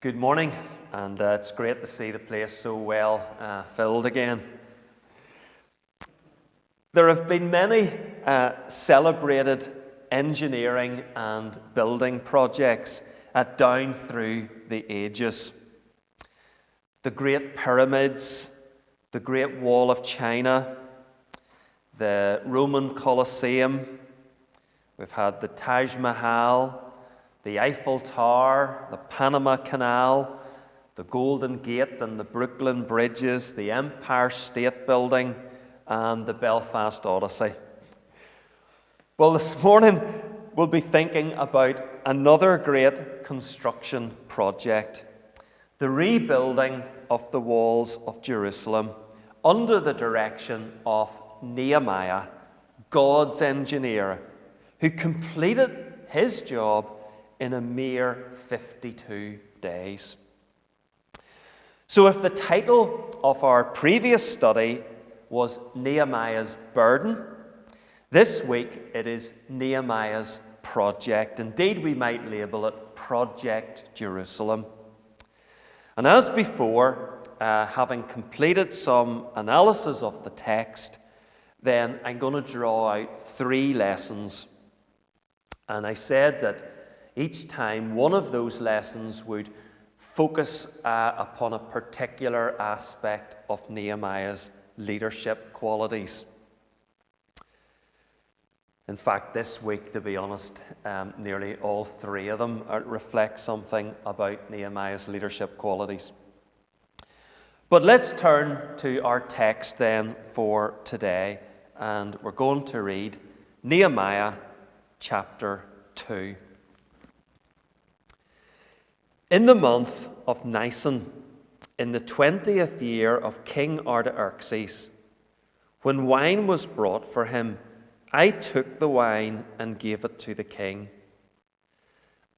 Good morning, and it's great to see the place so well filled again. There have been many celebrated engineering and building projects down through the ages. The Great Pyramids, the Great Wall of China, the Roman Colosseum, we've had the Taj Mahal, the Eiffel Tower, the Panama Canal, the Golden Gate and the Brooklyn Bridges, the Empire State Building, and the Belfast Odyssey. Well, this morning we'll be thinking about another great construction project, the rebuilding of the walls of Jerusalem under the direction of Nehemiah, God's engineer, who completed his job in a mere 52 days. So if the title of our previous study was Nehemiah's Burden, this week it is Nehemiah's Project. Indeed, we might label it Project Jerusalem. And as before, having completed some analysis of the text, then I'm going to draw out 3 lessons. And I said that each time one of those lessons would focus upon a particular aspect of Nehemiah's leadership qualities. In fact, this week, to be honest, nearly all 3 of them reflect something about Nehemiah's leadership qualities. But let's turn to our text then for today, and we're going to read Nehemiah chapter 2. In the month of Nisan, in the 20th year of King Artaxerxes, when wine was brought for him, I took the wine and gave it to the king.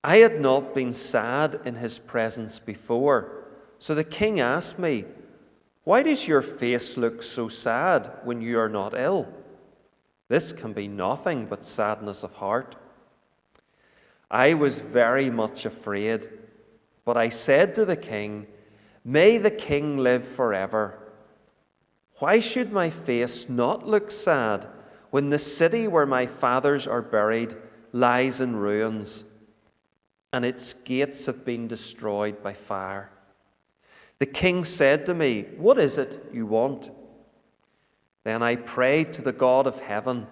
I had not been sad in his presence before, so the king asked me, "Why does your face look so sad when you are not ill? This can be nothing but sadness of heart." I was very much afraid, but I said to the king, "May the king live forever. Why should my face not look sad when the city where my fathers are buried lies in ruins, and its gates have been destroyed by fire?" The king said to me, "What is it you want?" Then I prayed to the God of heaven,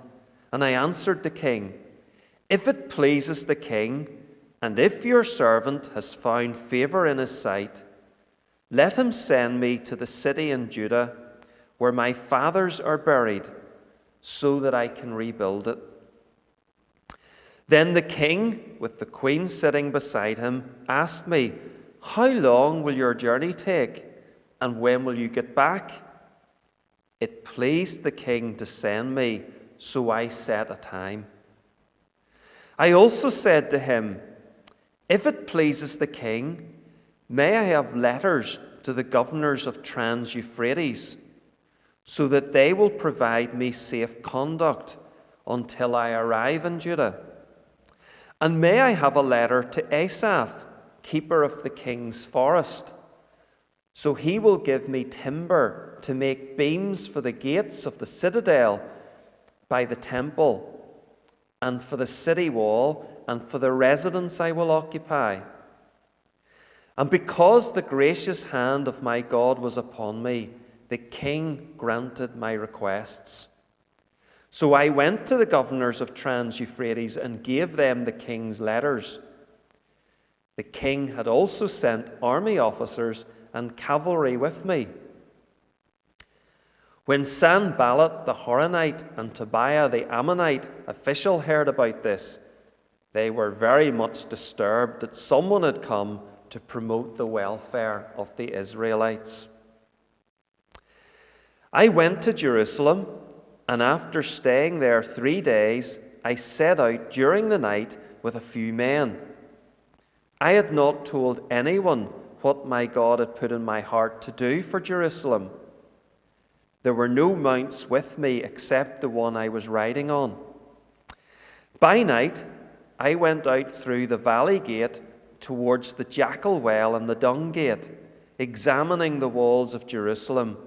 and I answered the king, "If it pleases the king, and if your servant has found favor in his sight, let him send me to the city in Judah where my fathers are buried, so that I can rebuild it." Then the king, with the queen sitting beside him, asked me, "How long will your journey take, and when will you get back?" It pleased the king to send me, so I set a time. I also said to him, "If it pleases the king, may I have letters to the governors of Trans-Euphrates, so that they will provide me safe conduct until I arrive in Judah? And may I have a letter to Asaph, keeper of the king's forest, so he will give me timber to make beams for the gates of the citadel by the temple, and for the city wall, and for the residence I will occupy." And because the gracious hand of my God was upon me, the king granted my requests. So I went to the governors of Trans-Euphrates and gave them the king's letters. The king had also sent army officers and cavalry with me. When Sanballat the Horonite and Tobiah the Ammonite official heard about this, they were very much disturbed that someone had come to promote the welfare of the Israelites. I went to Jerusalem, and after staying there 3 days, I set out during the night with a few men. I had not told anyone what my God had put in my heart to do for Jerusalem. There were no mounts with me except the one I was riding on. By night, I went out through the valley gate towards the Jackal Well and the Dung Gate, examining the walls of Jerusalem,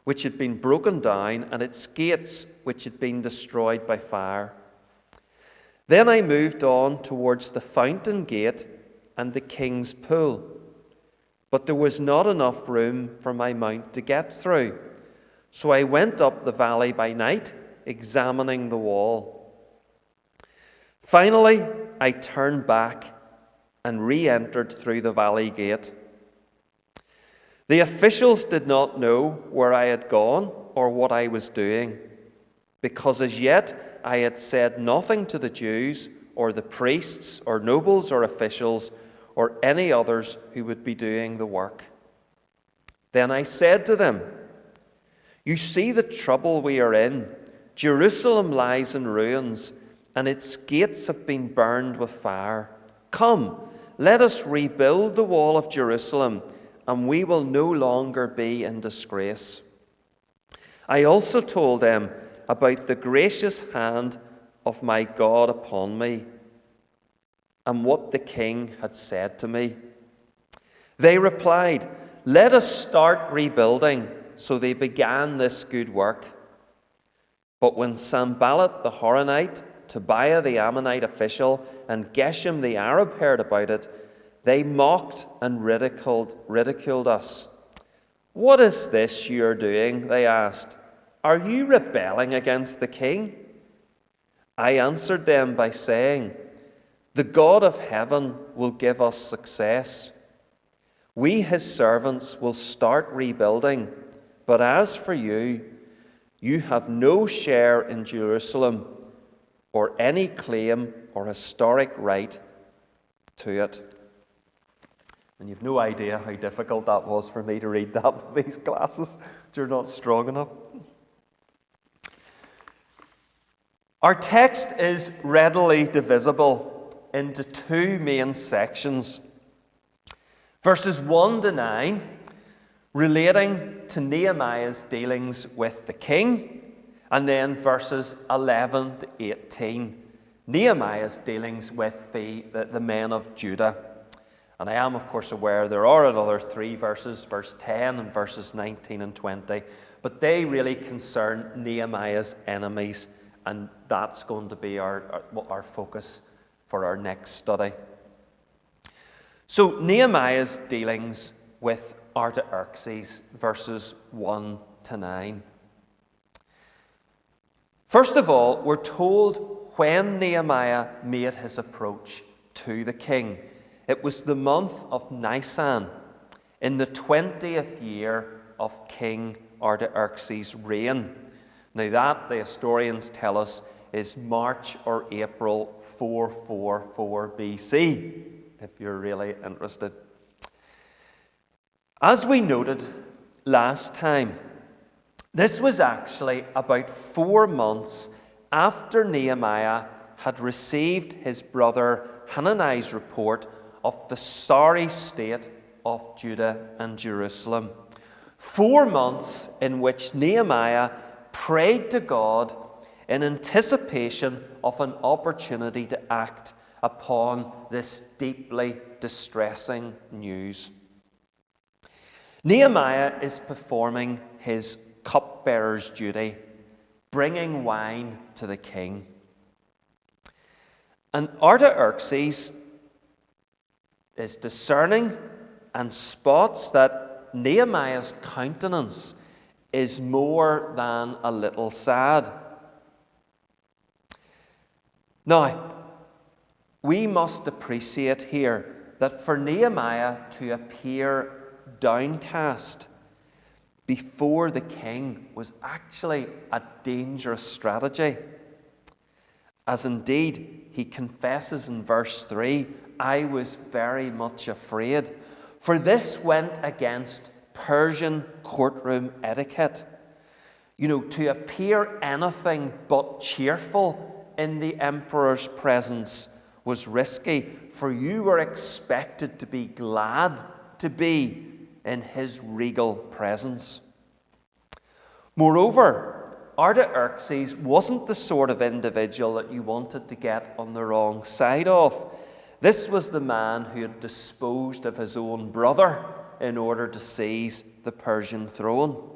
which had been broken down, and its gates, which had been destroyed by fire. Then I moved on towards the Fountain Gate and the King's Pool, but there was not enough room for my mount to get through. So I went up the valley by night, examining the wall. Finally, I turned back and re-entered through the valley gate. The officials did not know where I had gone or what I was doing, because as yet I had said nothing to the Jews or the priests or nobles or officials or any others who would be doing the work. Then I said to them, "You see the trouble we are in. Jerusalem lies in ruins, and its gates have been burned with fire. Come, let us rebuild the wall of Jerusalem, and we will no longer be in disgrace." I also told them about the gracious hand of my God upon me and what the king had said to me. They replied, "Let us start rebuilding." So they began this good work. But when Sanballat the Horonite, Tobiah the Ammonite official, and Geshem the Arab heard about it, they mocked and ridiculed us. "What is this you are doing?" they asked. "Are you rebelling against the king?" I answered them by saying, "The God of heaven will give us success. We, his servants, will start rebuilding. But as for you, you have no share in Jerusalem or any claim or historic right to it." And you've no idea how difficult that was for me to read that with these glasses. You're not strong enough. Our text is readily divisible into two main sections. Verses 1 to 9, relating to Nehemiah's dealings with the king, and then verses 11 to 18, Nehemiah's dealings with the men of Judah. And I am, of course, aware there are another three verses, verse 10 and verses 19 and 20, but they really concern Nehemiah's enemies, and that's going to be our focus for our next study. So, Nehemiah's dealings with Artaxerxes, verses 1 to 9. First of all, we're told when Nehemiah made his approach to the king. It was the month of Nisan, in the 20th year of King Artaxerxes' reign. Now that, the historians tell us, is March or April 444 BC, if you're really interested. As we noted last time, this was actually about 4 months after Nehemiah had received his brother Hananiah's report of the sorry state of Judah and Jerusalem. 4 months in which Nehemiah prayed to God in anticipation of an opportunity to act upon this deeply distressing news. Nehemiah is performing his cupbearer's duty, bringing wine to the king. And Artaxerxes is discerning and spots that Nehemiah's countenance is more than a little sad. Now, we must appreciate here that for Nehemiah to appear downcast before the king was actually a dangerous strategy. As indeed he confesses in verse 3, "I was very much afraid," for this went against Persian courtroom etiquette. To appear anything but cheerful in the emperor's presence was risky, for you were expected to be glad to be in his regal presence. Moreover, Artaxerxes wasn't the sort of individual that you wanted to get on the wrong side of. This was the man who had disposed of his own brother in order to seize the Persian throne.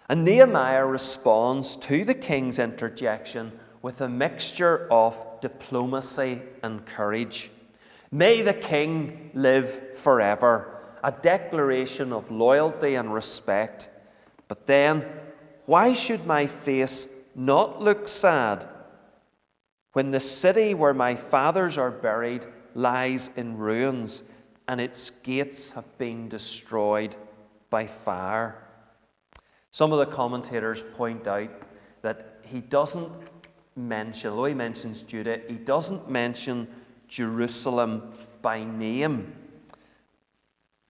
And Nehemiah responds to the king's interjection with a mixture of diplomacy and courage. May the king live forever, a declaration of loyalty and respect. But then, why should my face not look sad when the city where my fathers are buried lies in ruins and its gates have been destroyed by fire? Some of the commentators point out that he doesn't mention, although he mentions Judah, he doesn't mention Jerusalem by name.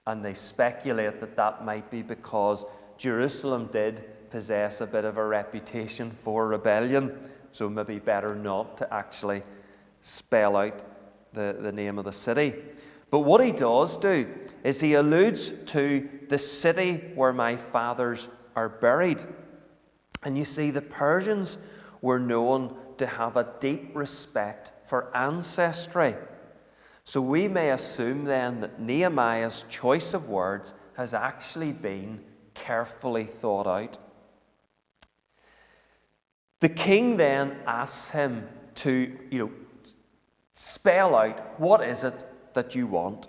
And they speculate that that might be because Jerusalem did possess a bit of a reputation for rebellion, so maybe better not to actually spell out the name of the city. But what he does do is he alludes to the city where my fathers are buried. And you see, the Persians were known to have a deep respect for ancestry. So we may assume then that Nehemiah's choice of words has actually been carefully thought out. The king then asks him to, spell out, what is it that you want?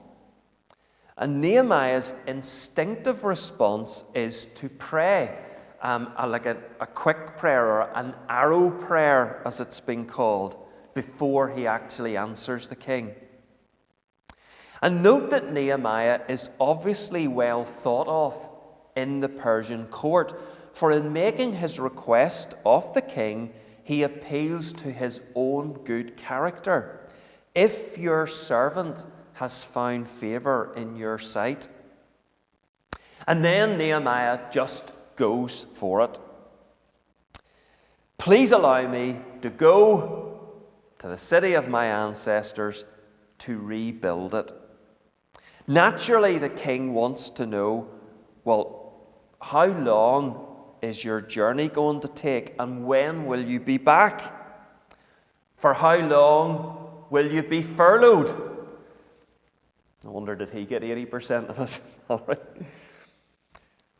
And Nehemiah's instinctive response is to pray, like a quick prayer or an arrow prayer, as it's been called, before he actually answers the king. And note that Nehemiah is obviously well thought of in the Persian court, for in making his request of the king, he appeals to his own good character. If your servant has found favor in your sight. And then Nehemiah just goes for it. Please allow me to go to the city of my ancestors to rebuild it. Naturally, the king wants to know, well, how long is your journey going to take, and when will you be back? For how long will you be furloughed? I wonder, did he get 80% of his salary?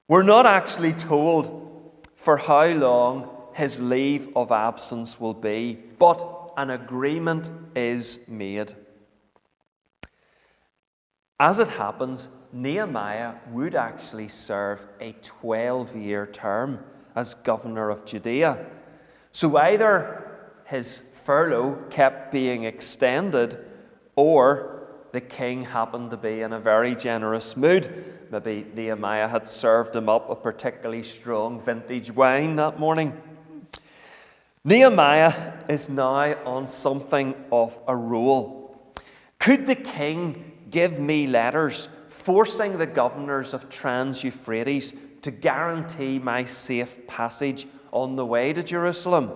We're not actually told for how long his leave of absence will be, but an agreement is made. As it happens, Nehemiah would actually serve a 12-year term as governor of Judea. So either his furlough kept being extended, or the king happened to be in a very generous mood. Maybe Nehemiah had served him up a particularly strong vintage wine that morning. Nehemiah is now on something of a roll. Could the king give me letters forcing the governors of Trans-Euphrates to guarantee my safe passage on the way to Jerusalem?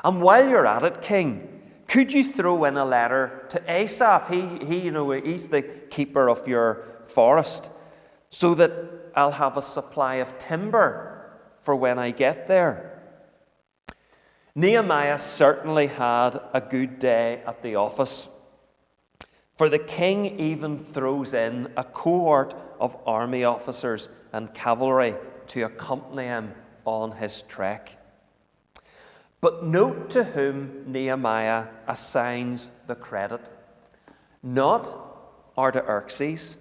And while you're at it, king, could you throw in a letter to Asaph? He's the keeper of your forest, so that I'll have a supply of timber for when I get there. Nehemiah certainly had a good day at the office, for the king even throws in a cohort of army officers and cavalry to accompany him on his trek. But note to whom Nehemiah assigns the credit. Not Artaxerxes,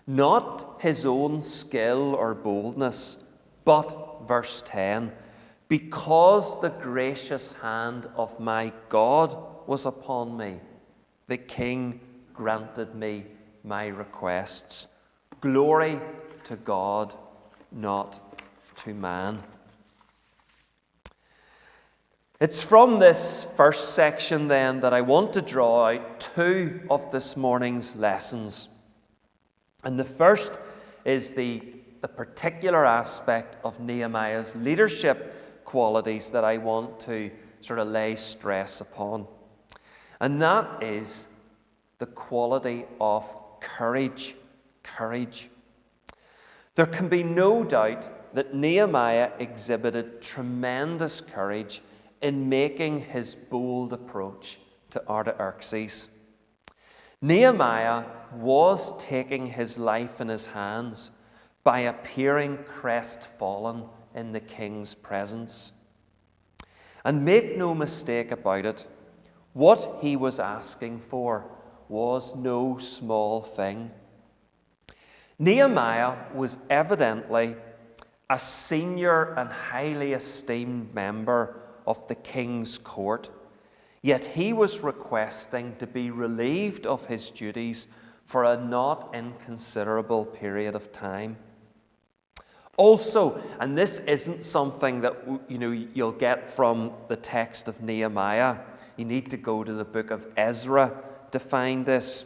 not his own skill or boldness, but, verse 10, because the gracious hand of my God was upon me, the king granted me my requests. Glory to God, not to man. It's from this first section then that I want to draw out two of this morning's lessons. And the first is the particular aspect of Nehemiah's leadership qualities that I want to sort of lay stress upon. And that is the quality of courage. Courage. There can be no doubt that Nehemiah exhibited tremendous courage in making his bold approach to Artaxerxes. Nehemiah was taking his life in his hands by appearing crestfallen in the king's presence. And make no mistake about it, what he was asking for was no small thing. Nehemiah was evidently a senior and highly esteemed member of the king's court, yet he was requesting to be relieved of his duties for a not inconsiderable period of time. Also, and this isn't something that you'll get from the text of Nehemiah. You need to go to the book of Ezra to find this.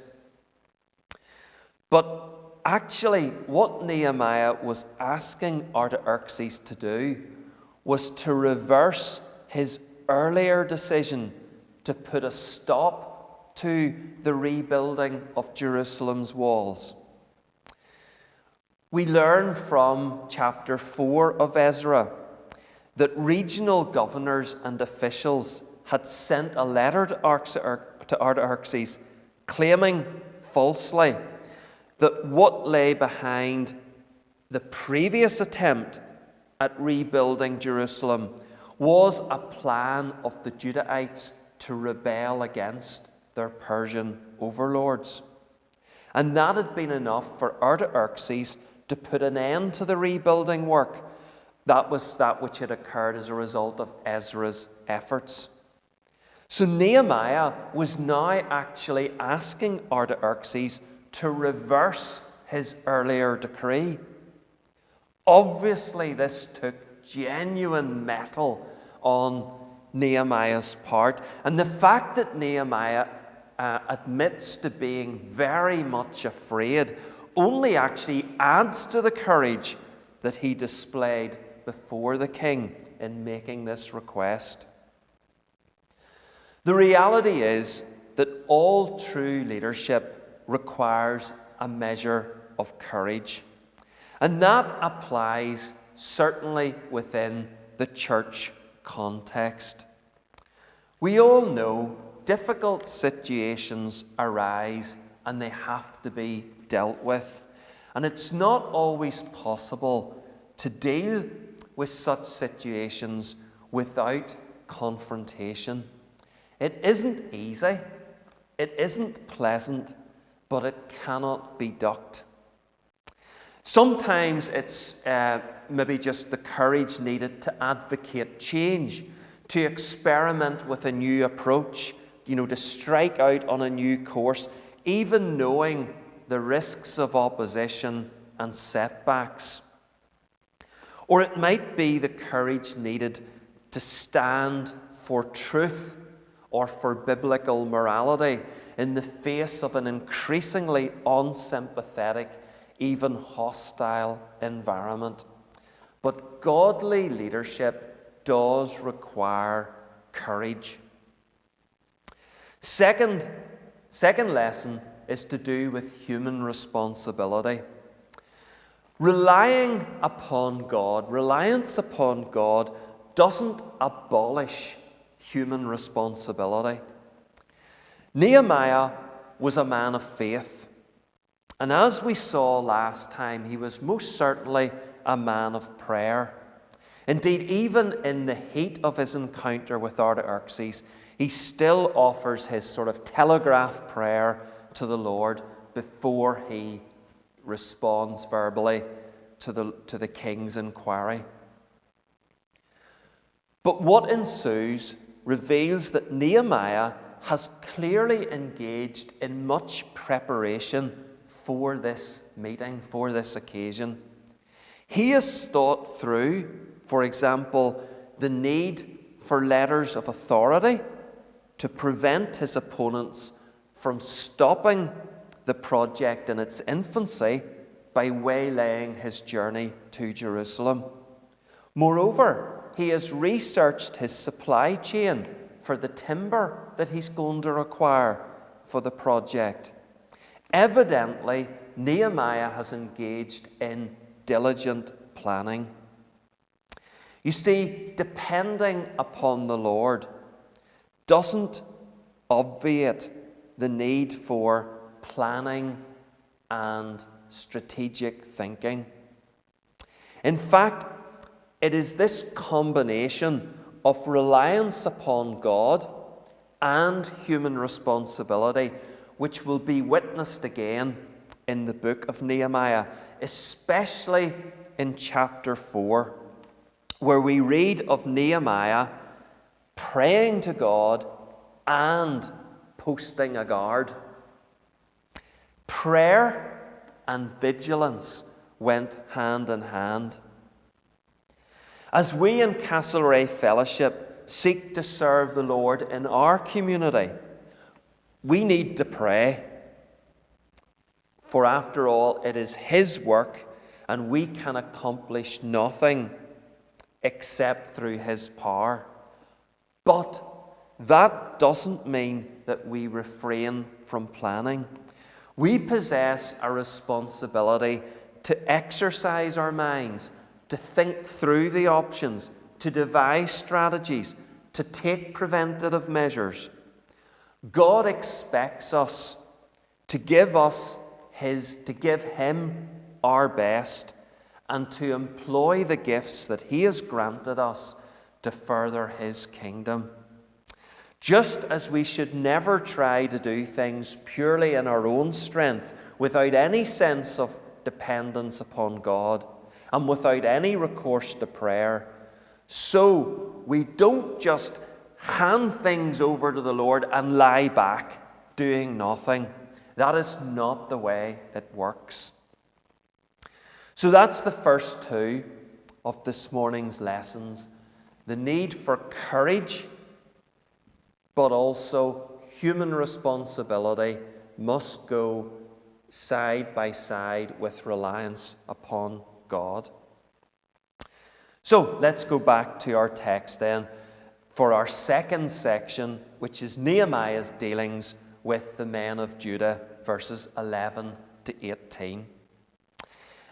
But actually, what Nehemiah was asking Artaxerxes to do was to reverse his earlier decision to put a stop to the rebuilding of Jerusalem's walls. We learn from chapter 4 of Ezra that regional governors and officials had sent a letter to Artaxerxes claiming falsely that what lay behind the previous attempt at rebuilding Jerusalem was a plan of the Judahites to rebel against their Persian overlords. And that had been enough for Artaxerxes to put an end to the rebuilding work. That was that which had occurred as a result of Ezra's efforts. So Nehemiah was now actually asking Artaxerxes to reverse his earlier decree. Obviously, this took genuine mettle on Nehemiah's part, and the fact that Nehemiah admits to being very much afraid only actually adds to the courage that he displayed before the king in making this request. The reality is that all true leadership requires a measure of courage, and that applies certainly within the church context. We all know difficult situations arise and they have to be dealt with. And it's not always possible to deal with such situations without confrontation. It isn't easy, it isn't pleasant, but it cannot be ducked. Sometimes it's maybe just the courage needed to advocate change, to experiment with a new approach, to strike out on a new course, even knowing the risks of opposition and setbacks. Or it might be the courage needed to stand for truth or for biblical morality in the face of an increasingly unsympathetic, even hostile environment. But godly leadership does require courage. Second lesson is to do with human responsibility. Reliance upon God doesn't abolish human responsibility. Nehemiah was a man of faith, and as we saw last time, he was most certainly a man of prayer. Indeed, even in the heat of his encounter with Artaxerxes, he still offers his sort of telegraph prayer to the Lord before he responds verbally to the king's inquiry. But what ensues reveals that Nehemiah has clearly engaged in much preparation for this meeting, for this occasion. He has thought through, for example, the need for letters of authority to prevent his opponents from stopping the project in its infancy by waylaying his journey to Jerusalem. Moreover, he has researched his supply chain for the timber that he's going to require for the project. Evidently, Nehemiah has engaged in diligent planning. You see, depending upon the Lord doesn't obviate the need for planning and strategic thinking. In fact, it is this combination of reliance upon God and human responsibility which will be witnessed again in the book of Nehemiah, especially in chapter 4, where we read of Nehemiah praying to God and posting a guard. Prayer and vigilance went hand in hand. As we in Castlereagh Fellowship seek to serve the Lord in our community, we need to pray. For after all, it is His work, and we can accomplish nothing except through His power. But that doesn't mean that we refrain from planning. We possess a responsibility to exercise our minds, to think through the options, to devise strategies, to take preventative measures. God expects us to give Him our best and to employ the gifts that He has granted us to further His kingdom. Just as we should never try to do things purely in our own strength without any sense of dependence upon God and without any recourse to prayer, so we don't just hand things over to the Lord and lie back doing nothing. That is not the way it works. So that's the first two of this morning's lessons. The need for courage, but also human responsibility must go side by side with reliance upon God. So let's go back to our text then for our second section, which is Nehemiah's dealings with the men of Judah, verses 11 to 18.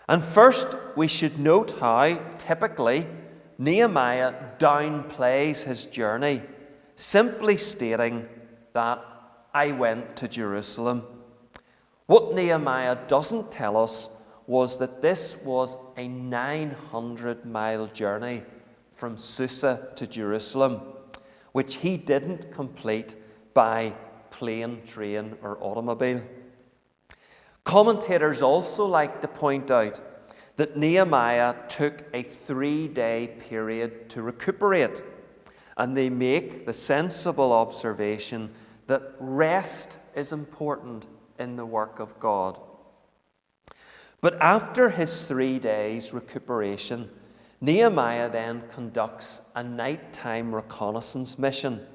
And first, we should note how, typically, Nehemiah downplays his journey, simply stating that I went to Jerusalem. What Nehemiah doesn't tell us was that this was a 900-mile journey from Susa to Jerusalem, which he didn't complete by plane, train, or automobile. Commentators also like to point out that Nehemiah took a 3-day period to recuperate, and they make the sensible observation that rest is important in the work of God. But after his 3 days' recuperation, Nehemiah then conducts a nighttime reconnaissance mission,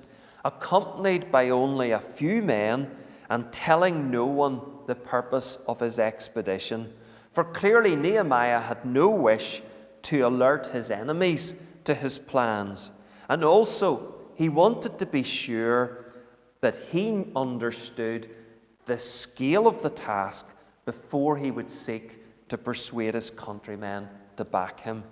accompanied by only a few men and telling no one the purpose of his expedition. For clearly Nehemiah had no wish to alert his enemies to his plans. And also, he wanted to be sure that he understood the scale of the task before he would seek to persuade his countrymen to back him.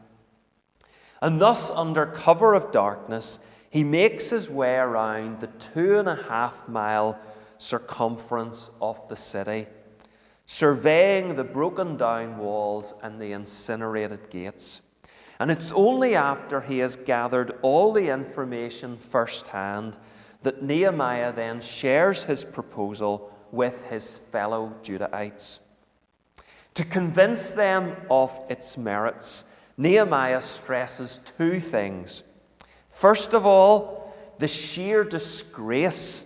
And thus, under cover of darkness, he makes his way around the 2.5-mile circumference of the city, surveying the broken down walls and the incinerated gates. And it's only after he has gathered all the information firsthand that Nehemiah then shares his proposal with his fellow Judahites. To convince them of its merits, Nehemiah stresses two things. First of all, the sheer disgrace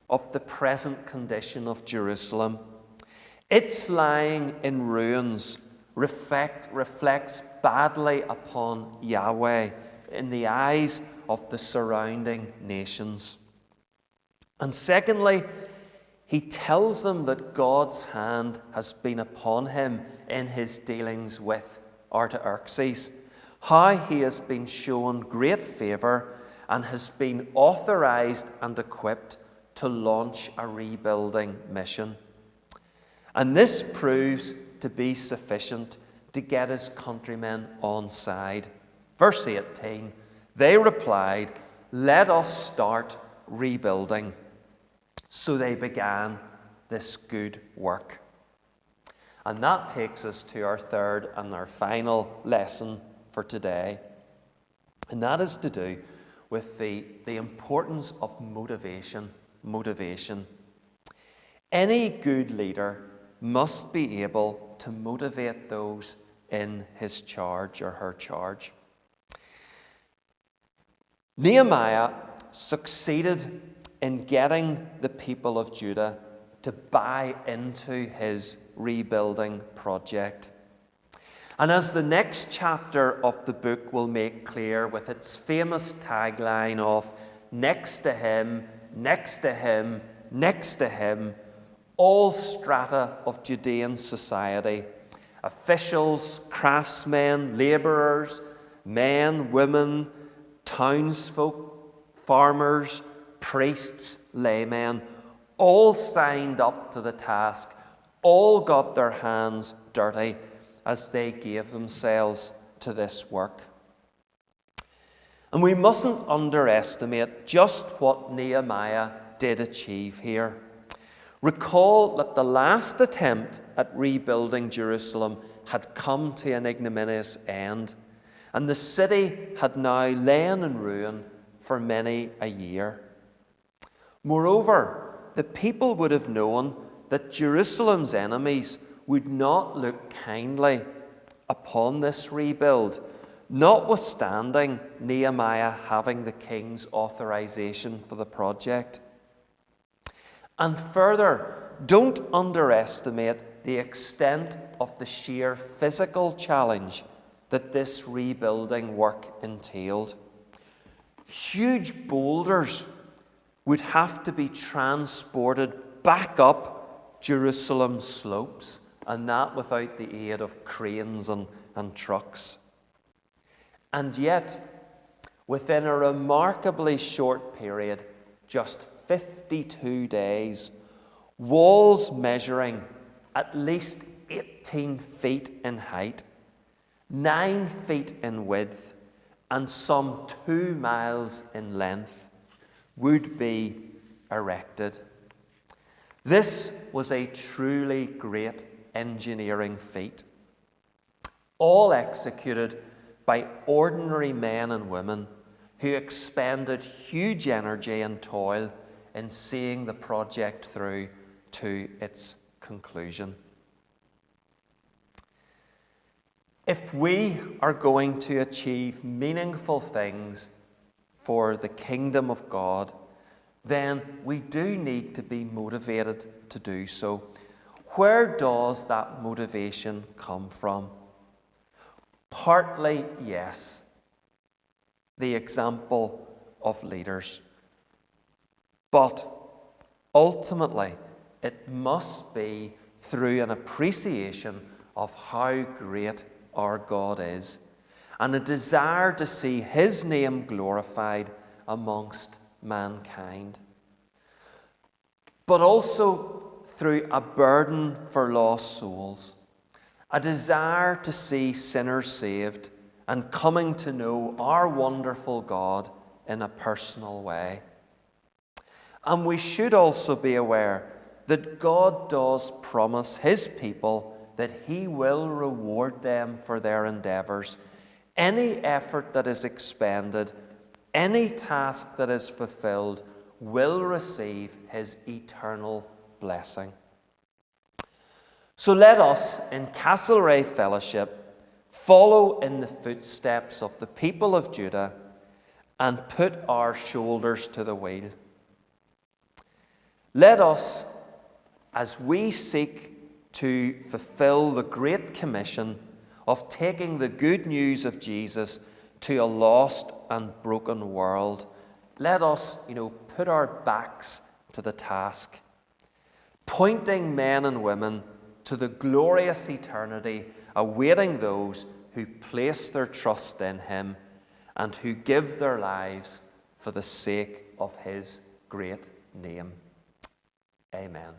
of the present condition of Jerusalem. Its lying in ruins reflects badly upon Yahweh in the eyes of the surrounding nations. And secondly, he tells them that God's hand has been upon him in his dealings with Artaxerxes, how he has been shown great favor and has been authorized and equipped to launch a rebuilding mission. And this proves to be sufficient to get his countrymen on side. Verse 18, they replied, "Let us start rebuilding." So they began this good work. And that takes us to our third and our final lesson for today. And that is to do with the importance of motivation. Motivation. Any good leader must be able to motivate those in his charge or her charge. Nehemiah succeeded in getting the people of Judah to buy into his rebuilding project. And as the next chapter of the book will make clear, with its famous tagline of "Next to him, next to him, next to him," all strata of Judean society, officials, craftsmen, labourers, men, women, townsfolk, farmers, priests, laymen, all signed up to the task, all got their hands dirty as they gave themselves to this work. And we mustn't underestimate just what Nehemiah did achieve here. Recall that the last attempt at rebuilding Jerusalem had come to an ignominious end, and the city had now lain in ruin for many a year. Moreover, the people would have known that Jerusalem's enemies would not look kindly upon this rebuild, notwithstanding Nehemiah having the king's authorization for the project. And further, don't underestimate the extent of the sheer physical challenge that this rebuilding work entailed. Huge boulders would have to be transported back up Jerusalem's slopes, and that without the aid of cranes and trucks. And yet, within a remarkably short period, just 52 days, walls measuring at least 18 feet in height, 9 feet in width, and some 2 miles in length would be erected. This was a truly great engineering feat, all executed by ordinary men and women who expended huge energy and toil in seeing the project through to its conclusion. If we are going to achieve meaningful things for the kingdom of God, then we do need to be motivated to do so. Where does that motivation come from? Partly, yes, the example of leaders. But ultimately, it must be through an appreciation of how great our God is, and a desire to see His name glorified amongst mankind. But also through a burden for lost souls, a desire to see sinners saved and coming to know our wonderful God in a personal way. And we should also be aware that God does promise His people that He will reward them for their endeavours. Any effort that is expended, any task that is fulfilled, will receive His eternal blessing. So let us, in Castlereagh Fellowship, follow in the footsteps of the people of Judah and put our shoulders to the wheel. Let us, as we seek to fulfill the Great Commission of taking the good news of Jesus to a lost and broken world, let us, put our backs to the task, pointing men and women to the glorious eternity awaiting those who place their trust in Him and who give their lives for the sake of His great name. Amen.